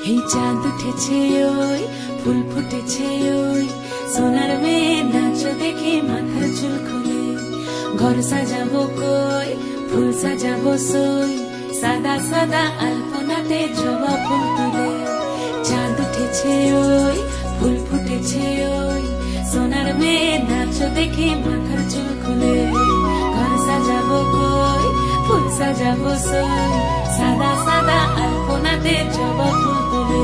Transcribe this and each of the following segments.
এই চাঁদ উঠেছে ওই ফুল ফুটেছে ওই সোনার মেয়ে নাচ দেখে মাথার চুল খুলে ঘর সাজাবো কই ফুল সাজাবো সই সাদা সাদা আলপনাতে জবা ফুল তুলে চাঁদ উঠেছে ওই ফুল ফুটেছে ওই সোনার মেয়ে নাচ দেখে মাথার চুল খুলে ঘর সাজাবো কই ফুল সাজাবো সই সাদা সাদা আলপনাতে জবা ফুল তুলে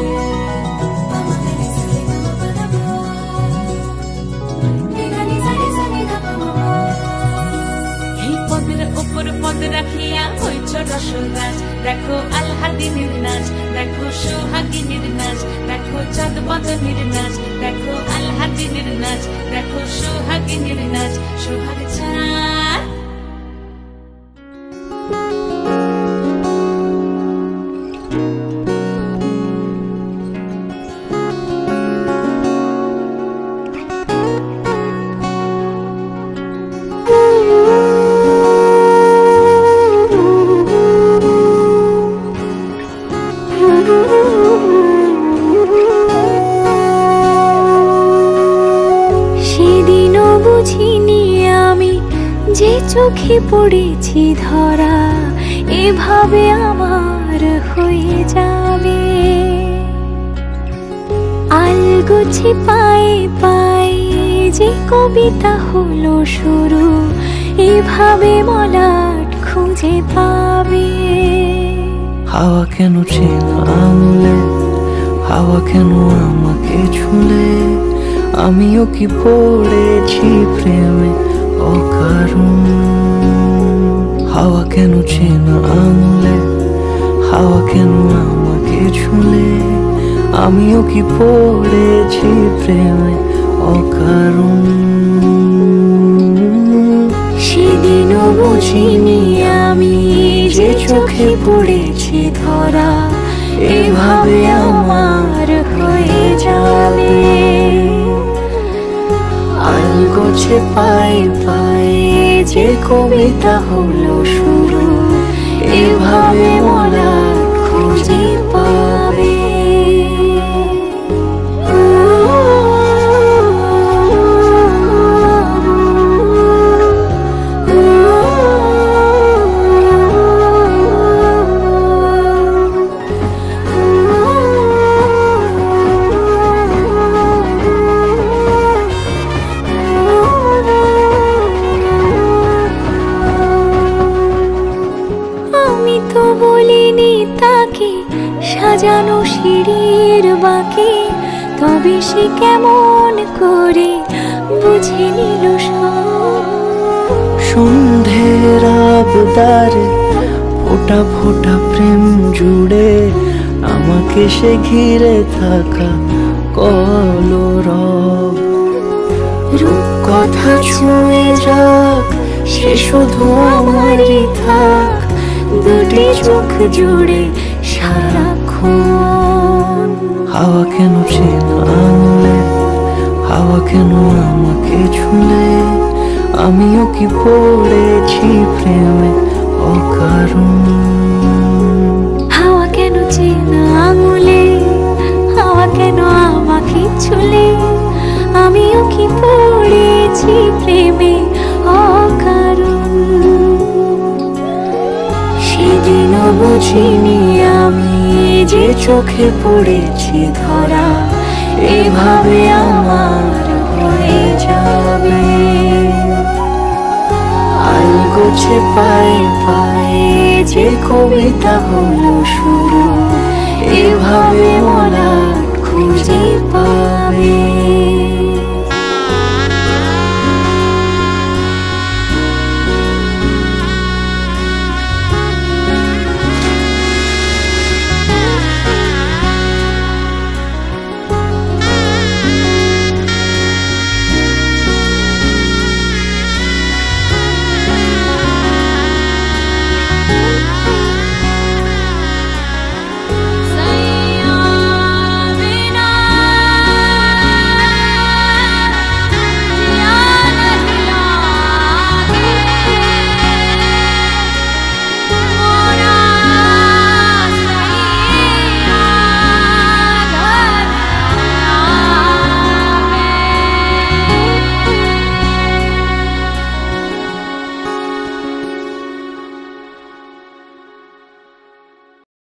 এই পদের উপর পদ রাখিয়া হইছ রসরাজ দেখো আলহাদিনীর নাচ দেখো সোহাগিনীর নাচ দেখো চাঁদ বদনীর নাচ দেখো আলহাদিনীর নাচ দেখো সোহাগিনীর নাচ সোহাগ চাঁদ সেদিনও বুঝিনি আমি যে চোখে পড়েছি ধরা এভাবে আমার হয়ে যাবে আলগোছে পায়ে পায়ে যে কবিতা হলো শুরু এভাবে মলাট খুঁজে পাবে হাওয়া কেন চেনা আঙুলে হাওয়া কেন আমাকে ছুলে আমিও কি পড়েছি প্রেমে অকারণ হাওয়া কেন চেনা আঙুলে হাওয়া কেন আমাকে ছুলে আমিও কি পড়েছি প্রেমে অকারণ সেদিনও বুঝিনি আমি যে চোখে পড়েছি ধরা এভাবে আমার হয়ে যাবে আলগোছে পায়ে পায়ে যে কবিতা হলো শুরু এভাবে মলা খুঁজে পাবে তো বলিনি তাকে সাজানো সিঁড়ির বাঁকে তবে সে কেমন করে বুঝে নিল সব সন্ধ্যের আবদারে ফোটা ফোটা প্রেম জুড়ে আমাকে সে ঘিরে থাকা কলরব রূপকথা ছুঁয়ে যাক সে শুধু আমারই থাক দুটি চোখ জুড়ে সারাক্ষণ হাওয়া কেন চেনা আঙুলে হাওয়া কেন আমাকে ছুলে আমিও কি পড়েছি প্রেমে অকারণ হাওয়া কেন চেনা আঙুলে হাওয়া কেন আমাকে ছুলে আমিও কি পড়েছি প্রেমে অকারণ সেদিনও বুঝিনি আমি যে চোখে পড়েছি ধরা এভাবে আমার হয়ে যাবে আলগোছে পায়ে পায়ে যে কবিতা হলো শুরু এভাবে মলা খুঁজে পাবে